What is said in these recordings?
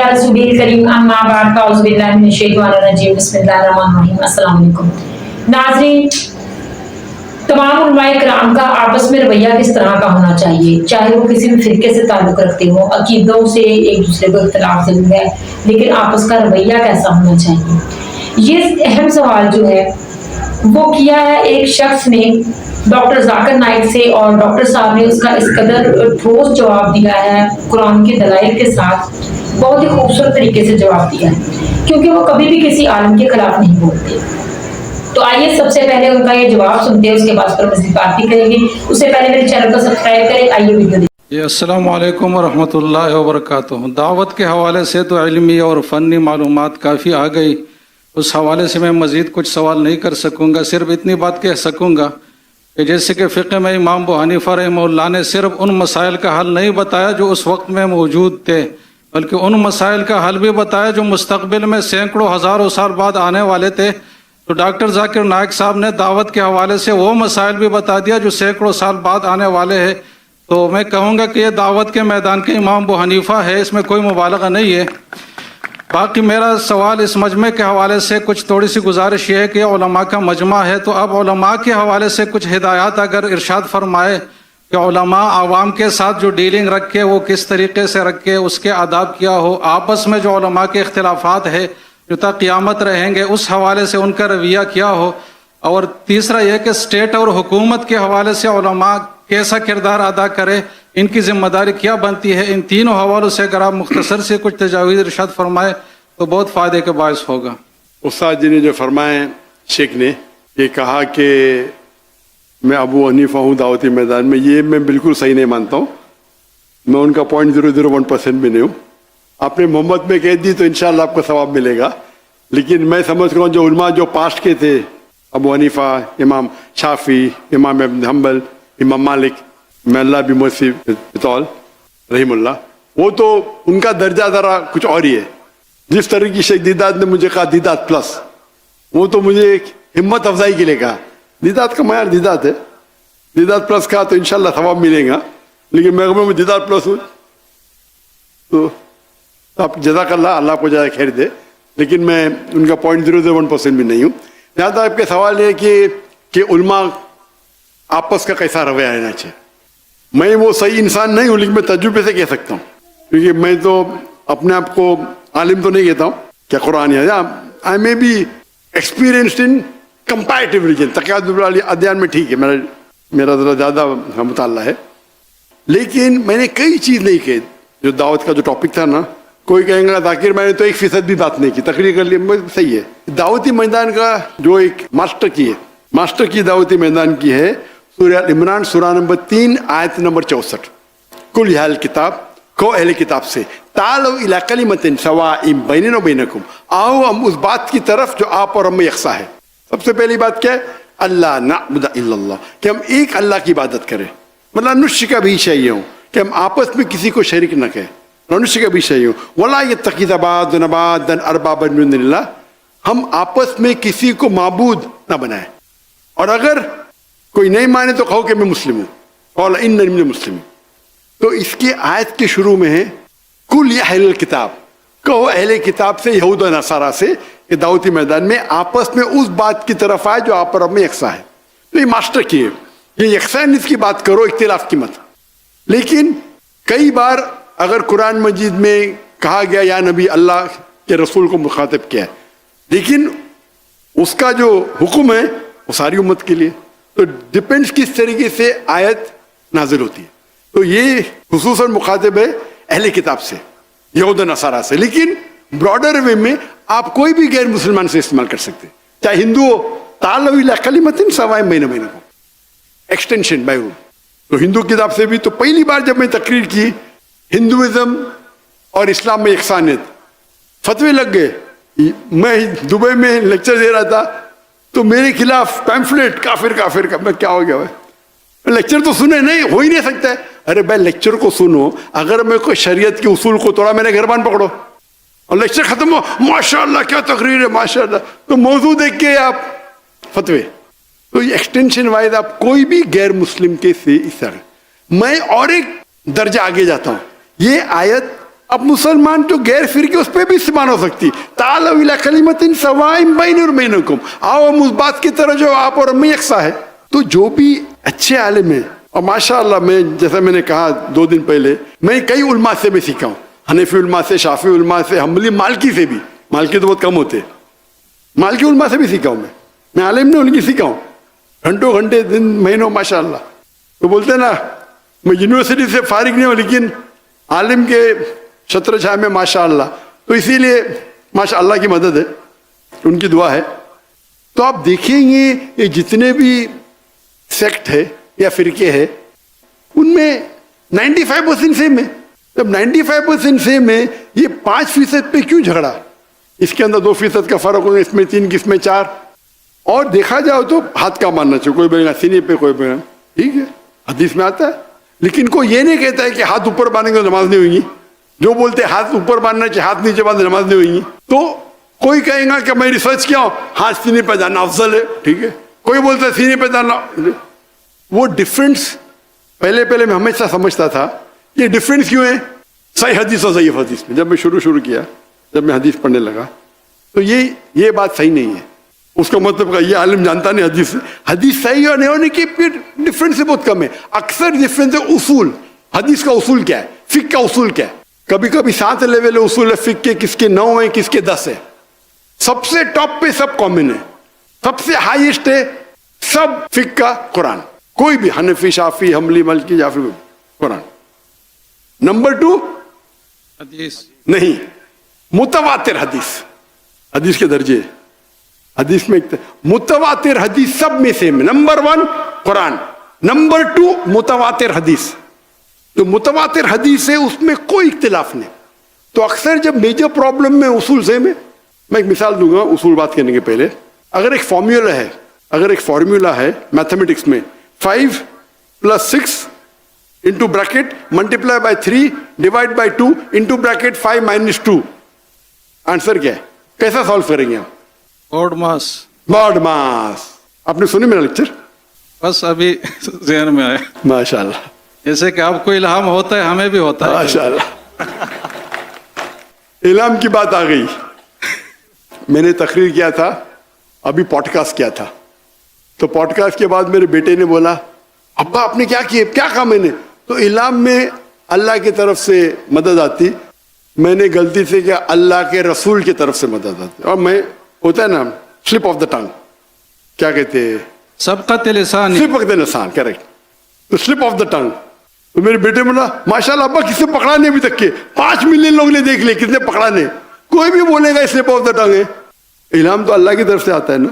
रसूलिल करीम अम्मा बाद फाउज़ बिल्लाहि मिनश शैतानिर रजीम बिस्मिल्लाहिर रहमानिर रहीम। अस्सलाम वालेकुम नाज़रीन, तमाम उलमाए किराम का आपस में रवैया किस तरह का होना चाहिए, चाहे वो किसी भी फिरके से ताल्लुक़ रखते हो, अकीदों से एक दूसरे को इख्तिलाफ जरूर है, लेकिन आपस का रवैया कैसा होना चाहिए, ये अहम सवाल जो है वो किया है एक शख्स ने डॉक्टर जाकिर नाइक से, और डॉक्टर साहब ने उसका इस कदर ठोस जवाब दिया है, कुरान के दलाइल के साथ बहुत ही खूबसूरत तरीके से जवाब दिया है, क्योंकि वो कभी भी किसी आलम के खिलाफ नहीं बोलते। तो आइए सबसे पहले उनका ये जवाब सुनते हैं, उसके बाद पर मज़ीद बात भी करेंगे। उससे पहले मेरे चैनल को सब्सक्राइब करें। आइए वीडियो देखिए। अस्सलाम वालेकुम वरहमतुल्लाहि वबरकातुहू। दावत के हवाले से तो इल्मी और फ़नी मालूमात काफ़ी आ गई, उस हवाले से मैं मज़ीद कुछ सवाल नहीं कर सकूँगा। सिर्फ इतनी बात कह सकूँगा कि जैसे कि फ़िक़्ह में इमाम अबू हनीफ़ा रहमहुल्लाह ने सिर्फ उन मसाइल का हल नहीं बताया जो उस वक्त में मौजूद थे, बल्कि उन मसाइल का हल भी बताया जो मुस्तक़बिल में सैकड़ों हज़ारों साल बाद आने वाले थे। तो डॉक्टर जाकिर नाइक साहब ने दावत के हवाले से वो मसाइल भी बता दिया जो सैकड़ों साल बाद आने वाले हैं। तो मैं कहूँगा कि ये दावत के मैदान के इमाम अबू हनीफ़ा है, इसमें कोई मुबालगा नहीं है। बाकी मेरा सवाल इस मजमे के हवाले से कुछ थोड़ी सी गुजारिश ये है कि उलमा का मजमा है, तो अब उलमा के हवाले से कुछ हिदायत अगर इरशाद फरमाए कि उलमा आवाम के साथ जो डीलिंग रखे वो किस तरीके से रखे, उसके आदाब क्या हो, आपस में जो उलमा के इख्तिलाफात है जो तक क़यामत रहेंगे उस हवाले से उनका रवैया क्या हो। और तीसरा यह कि स्टेट और हुकूमत के हवाले से उलमा कैसा किरदार अदा करे, इनकी जिम्मेदारी क्या बनती है। इन तीनों हवालों से अगर आप मुख्तसर से कुछ तजावीज़ इरशाद फरमाए तो बहुत फ़ायदे के बायस होगा। उस्ताद जी ने जो फरमाए, शेख ने ये कहा कि मैं अबू हनीफा हूँ दावती मैदान में, ये मैं बिल्कुल सही नहीं मानता हूँ। मैं उनका 0.001% भी नहीं हूँ। आपने मोहम्मद में कह दी तो इंशाअल्लाह आपको सवाब मिलेगा, लेकिन मैं समझ रहा हूँ जो उलमा जो पास्ट के थे, अबू हनीफा, इमाम शाफी, इमाम इब्न हम्बल, इमाम मालिक, मैं अल्लाह भी मुसी बितौल रहीमुल्लाह, वो तो उनका दर्जा ज़रा कुछ और ही है। जिस तरह की शेख दीदात ने मुझे कहा दीदात प्लस, वो तो मुझे एक हिम्मत अफजाई के लिए कहा। दीदात का मयार दीदात है, दीदात प्लस कहा तो इंशाल्लाह सवाब मिलेगा, लेकिन मैं दीदात प्लस हूँ तो आप जज़ाकल्लाह, अल्लाह को ज़्यादा खैर दे, लेकिन मैं उनका 0.001% भी नहीं हूँ। यहाँ तक आपके सवाल है कि उलमा आपस का कैसा रवैया रहना चाहिए। मैं वो सही इंसान नहीं हूँ, लेकिन मैं तजुर्बे से कह सकता हूँ, क्योंकि मैं तो अपने आप को आलिम तो नहीं कहता हूँ क्या कुरान है। I may be experienced in comparative religion, तक़यादुल अध्ययन में ठीक है, मेरा ज़रा ज़्यादा मुताल्ला है, लेकिन मैंने कई चीज़ नहीं कही। जो दावत का जो टॉपिक था ना, कोई कहेंगे जाकिर मैंने तो 1% भी बात नहीं की, तकरीर कर ली, सही है। दावती मैदान का जो एक मास्टर की दावती मैदान की है सूरह इमरान सूरह नंबर 3 आयत नंबर 64। कुल या अहल किताब, को अहले किताब से तालौ इला कलिमतिन सवाइम बैनना व बैनकुम, आओ हम उस बात की तरफ जो आप और हम में यकसा है। सबसे पहली बात क्या है? अल्लाह नअबुद इल्लल्लाह, कि हम एक अल्लाह की इबादत करें। मतलब नुश्रिका भी चाहिए हो कि हम आपस में किसी को शरीक न कहें, नुश्रिका भी चाहिए हो। वला यत्तखिज़ बादुना बादन अरबाबन मिन दुनिल्लाह, हम आपस में किसी को माबूद न बनाए। और अगर कोई नहीं माने तो कहो कि मैं मुस्लिम हूँ, कौल इन्ननी मिनल मुस्लिमीन। तो इसकी आयत के शुरू में है कुल या अहल किताब, कहो अहले किताब से, यहूद और नसारा से, कि दावती मैदान में आपस में उस बात की तरफ आए जो आप और अब में यकसा है। तो ये मास्टर की है, ये यकसानियत की बात करो, इख्तिलाफ की मत। लेकिन कई बार अगर कुरान मजीद में कहा गया या नबी, अल्लाह के रसूल को मुखातिब किया है, लेकिन उसका जो हुक्म है वो सारी उम्मत के लिए, तो डिपेंड्स किस तरीके से आयत नाजिल होती है। तो ये खुसूसन मुखातिब है अहले किताब से, यहूद नसारा से, लेकिन ब्रॉडर वे में आप कोई भी गैर मुसलमान से इस्तेमाल कर सकते, चाहे हिंदू हो। तालौ इला कलिमतिन सवाइम बैनना व बैनकुम, एक्सटेंशन बाय रूल। तो हिंदू किताब से भी तो पहली बार जब मैं तकरीर की हिंदुइज्म और इस्लाम में यकसानियत, फतवे लग गए। मैं दुबई में लेक्चर दे रहा था तो मेरे खिलाफ पैम्फलेट काफिर काफिर का, मैं क्या हो गया भाई, लेक्चर तो सुने नहीं, हो ही नहीं सकता है। अरे भाई लेक्चर को सुनो, अगर मैं कोई शरीयत के उसूल को तोड़ा, मैंने घरबान पकड़ो और लेक्चर खत्म हो, माशाअल्लाह क्या तकरीर है माशाअल्लाह, तो मौजू देख के आप फतवे। तो ये एक्सटेंशन वाइज आप कोई भी गैर मुस्लिम के से इस तरह। मैं और एक दर्जा आगे जाता हूँ, ये आयत अब मुसलमान जो गैर फिरके उस पर भी इस्तेमाल हो सकती तालव इला कलिमतिन सवाइम बैनुर बैनुकुम, आओ हम उस बात की तरह जो आप और मैं यकसा है। तो जो भी अच्छे आलिम है, और माशाअल्लाह मैं जैसा मैंने कहा 2 दिन पहले, मैं कई उलमा से भी सीखा हूँ, हनफी उलमा से, शाफी उलमा से, हम्बली, मालकी से भी। मालकी तो बहुत कम होते, मालकी उलमा से भी सीखा हूँ मैं आलिम ने उनकी सीखा हूँ, घंटों घंटे दिन महीनों माशाअल्लाह। तो बोलते हैं ना, मैं यूनिवर्सिटी से फारिग नहीं हूँ लेकिन आलिम के छत्र छाया में माशाअल्लाह। तो इसीलिए माशाअल्लाह की मदद है, उनकी दुआ है। तो आप देखेंगे ये जितने भी सेक्ट है या फिरके है, उनमें 95% सेम है। जब 95% सेम है, ये 5% पे क्यों झगड़ा? इसके अंदर 2% का फर्क होगा, इसमें 3, इसमें 4। और देखा जाओ तो हाथ का मानना चाहिए, कोई बोलेगा सीने पे, कोई बोलेगा ठीक है, हदीस में आता है। लेकिन कोई ये नहीं कहता है कि हाथ ऊपर बांधेंगे तो नमाज नहीं होगी। जो बोलते हैं हाथ ऊपर बांधना चाहिए, हाथ नीचे बांधे नमाज नहीं होगी। तो कोई कहेगा कि मैं रिसर्च किया हूं, हाथ सीने पे जाना अफजल है, ठीक है। कोई बोलता है सीने पे जाना। वो डिफरेंस पहले मैं हमेशा समझता था, ये डिफरेंस क्यों है सही हदीस और ज़ईफ हदीस में। जब मैं शुरू किया, जब मैं हदीस पढ़ने लगा, तो ये बात सही नहीं है। उसका मतलब ये आलिम जानता नहीं हदीस सही और नहीं होने की फिर डिफरेंस बहुत कम है। अक्सर डिफरेंस है उसूल। हदीस का उसूल क्या है, फिक का उसूल क्या है। कभी कभी 7 लेवल उसूल है फिक के, किसके 9 है, किसके 10 है। सबसे टॉप पे सब कॉमन है, सबसे हाईएस्ट है सब फिक का कुरान। कोई भी हनफी, शाफी, हम्बली, मलकी, जाफरी, कुरान। नंबर 2 हदीस नहीं, मुतवातिर हदीस, हदीस के दर्जे। हदीस में मुतवातिर हदीस सब में सेम है। नंबर 1 कुरान, नंबर 2 मुतवातिर हदीस। जो मुतवातिर हदीस है उसमें कोई इख्तिलाफ नहीं। तो अक्सर जब मेजर प्रॉब्लम में उसूल सेम है। मैं एक मिसाल दूंगा उसूल बात करने के पहले। अगर एक फॉर्मूला है मैथमेटिक्स में, 5 + 6 into bracket multiply by 3 divide by 2 into bracket 5 - 2, answer क्या है? कैसा सॉल्व करेंगे आप? बॉड मास। आपने सुनी मेरा लेक्चर? बस अभी ज़हन में आया। माशाल्लाह, जैसे कि आपको इल्हाम होता है, हमें भी होता है। माशाल्लाह, इल्हाम की बात आ गई। मैंने तकरीर किया था, अभी पॉडकास्ट किया था। तो पॉडकास्ट के बाद मेरे बेटे ने बोला, अब्बा आपने क्या किया? क्या कहा मैंने? तो इल्हाम में अल्लाह की तरफ से मदद आती, मैंने गलती से किया अल्लाह के रसूल की तरफ से मदद आती। और मैं, होता है ना स्लिप ऑफ द टंग, क्या कहते हैं, सबकत लिसान। स्लिप ऑफ द लिसान, करेक्ट। तो स्लिप ऑफ द टंग। तो मेरे बेटे बोला, माशाल्लाह अब्बा किसने पकड़ा नहीं अभी तक के, 5 मिलियन लोग ने देख लिया, किसने पकड़ा नहीं। कोई भी बोलेगा स्लिप ऑफ द टंग है। इल्हाम तो अल्लाह की तरफ से आता है ना।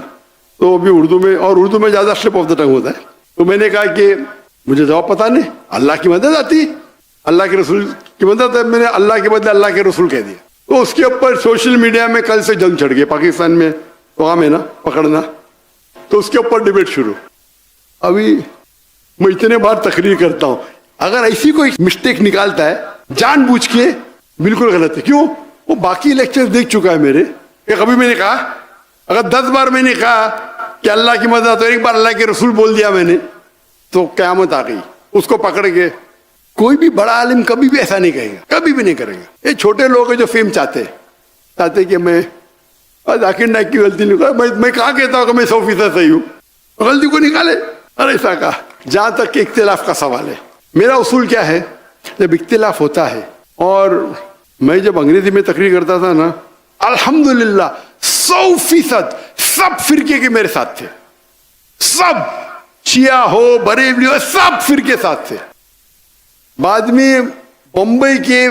तो अभी उर्दू में, और उर्दू में ज्यादा स्लिप ऑफ द टंग होता है। तो मैंने कहा कि मुझे जवाब पता नहीं, अल्लाह की मदद आती, अल्लाह के रसूल की मदद है। मैंने अल्लाह के बदले अल्लाह के रसूल कह दिया। तो उसके ऊपर सोशल मीडिया में कल से जंग चढ़ गई। पाकिस्तान में काम है ना पकड़ना, तो उसके ऊपर डिबेट शुरू। अभी मैं इतने बार तकरीर करता हूं, अगर ऐसी कोई मिस्टेक निकालता है जानबूझ के, बिल्कुल गलत है। क्यों? वो बाकी लेक्चर देख चुका है मेरे। एक अभी मैंने कहा, अगर 10 बार मैंने कहा कि अल्लाह की मदद, तो एक बार अल्लाह के रसूल बोल दिया मैंने, तो क़यामत आ गई। उसको पकड़ के कोई भी बड़ा आलिम कभी भी ऐसा नहीं कहेगा, कभी भी नहीं करेगा। ये छोटे लोग हैं जो फेम चाहते कि मैं जाकिर नाइक की गलती निकाल, मैं कहाँ कहता हूँ कि मैं 100% सही हूँ, गलती को निकाले। अरे ऐसा कहा। जहां तक कि इख्तिलाफ का सवाल है, मेरा उसूल क्या है, जब इख्तिलाफ होता है, और मैं जब अंग्रेजी में तकरीर करता था ना, अल्हम्दुलिल्लाह 100% सब फिरके के मेरे साथ थे। सब, शिया हो, बरेलवी हो, सब फिरके साथ थे। बाद में बम्बई के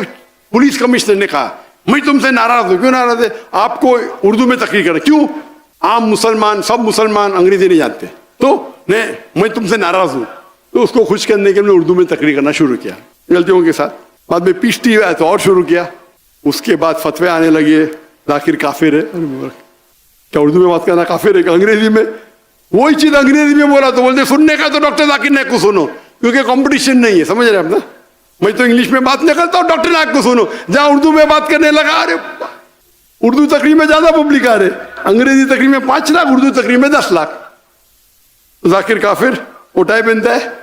पुलिस कमिश्नर ने कहा, मैं तुमसे नाराज हूं। क्यों नाराज है? आपको उर्दू में तकरीर करना। क्यों? आम मुसलमान, सब मुसलमान अंग्रेजी नहीं जानते, तो मैं तुमसे नाराज हूं। तो उसको खुश करने के लिए उर्दू में तकरीर करना शुरू किया, गलतियों के साथ। बाद में पीछती हुआ तो और शुरू किया। उसके बाद फतवे आने लगे, जाकिर काफिर है। क्या उर्दू में बात करना काफिर है? क्या अंग्रेजी में? वही चीज अंग्रेजी में बोला तो बोलते सुनने का तो डॉक्टर जाकिर नाइक को सुनो, क्योंकि कंपटीशन नहीं है। समझ रहे हैं आप ना? मैं तो इंग्लिश में बात नहीं करता हूँ, डॉक्टर नाइक को सुनो। जहां उर्दू में बात करने लगा, अरे उर्दू तकरीर में ज्यादा पब्लिक आ रहे, अंग्रेजी तकरीर में 5 लाख, उर्दू तकरीर में 10 लाख। जाकिर काफिर, उठाए पहनता है,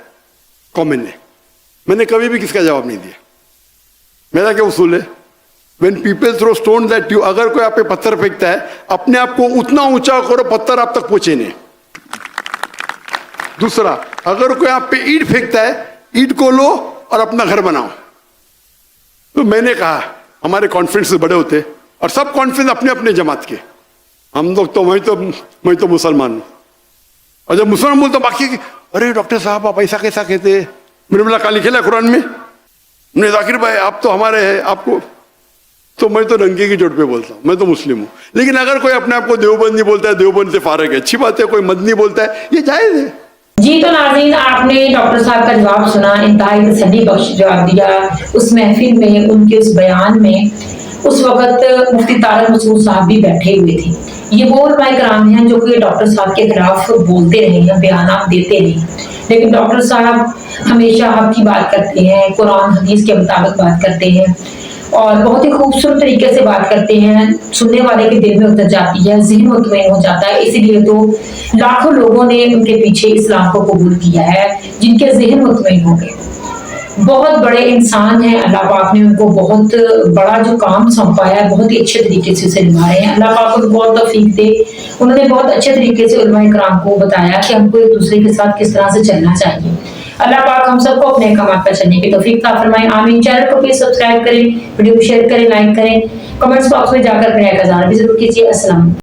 कॉमन है। मैंने कभी भी किसका जवाब नहीं दिया। मेरा क्या उसूल है, When people throw stones at you, अगर कोई आप पे पत्थर फेंकता है, अपने आप को उतना ऊंचा करो पत्थर आप तक पहुंचे नहीं। दूसरा, अगर कोई आप पे ईंट फेंकता है, ईंट को लो और अपना घर बनाओ। तो मैंने कहा हमारे कॉन्फ्रेंस बड़े होते और सब कॉन्फ्रेंस अपने अपने जमात के, हम लोग तो मैं तो मुसलमान हूं, और जब मुसलमान बोलते बाकी की, अरे डॉक्टर साहब आप ऐसा कैसा कहते? मैंने बोला कल लिखेला कुरान में? मैंने जाकिर भाई आप तो हमारे हैं, आपको तो मैं तो रंगे की चोट पे बोलता हूँ, मैं तो मुस्लिम हूँ। लेकिन अगर कोई अपने आप को देवबंदी बोलता है, देवबंद से फारग है, अच्छी बात है। कोई मदनी बोलता है, ये जायज है। जी तो नाज़रीन, आपने डॉक्टर साहब का जवाब सुना, इंतहाई तसल्ली बख्श जवाब दिया। उस महफिल में, उनके उस बयान में उस वक्त मुफ्ती तारक मसूद साहब भी बैठे हुए थे। ये वो उलमा कराम हैं जो कि डॉक्टर साहब के खिलाफ बोलते रहे हैं, बयान देते रहे, लेकिन डॉक्टर साहब हमेशा हक की बात करते हैं, कुरान हदीस के मुताबिक बात करते हैं और बहुत ही खूबसूरत तरीके से बात करते हैं। सुनने वाले के दिल में उतर जाती है, ज़हन मुतमईन हो जाता है। इसीलिए तो लाखों लोगों ने उनके पीछे इस्लाम को कबूल किया है, जिनके ज़हन मुतमईन हो गए। बहुत बड़े इंसान हैं, अल्लाह पाक ने उनको बहुत बड़ा जो काम सौंपा है बहुत ही अच्छे तरीके से उसे निभा रहे हैं। अल्लाह पाक उनको बहुत तौफीक दे। उन्होंने बहुत अच्छे तरीके से उलमा इकराम को बताया कि हमको एक दूसरे के साथ किस तरह से चलना चाहिए। अल्लाह पाक हम सबको अपने कमात पर चलने की तौफीक अता फरमाए, आमीन। चैनल को प्लीज सब्सक्राइब करें, वीडियो को शेयर करें, लाइक करें, कमेंट्स बॉक्स में जाकर अपने का ज़ाहिर भी जरूर कीजिए। अस्सलाम।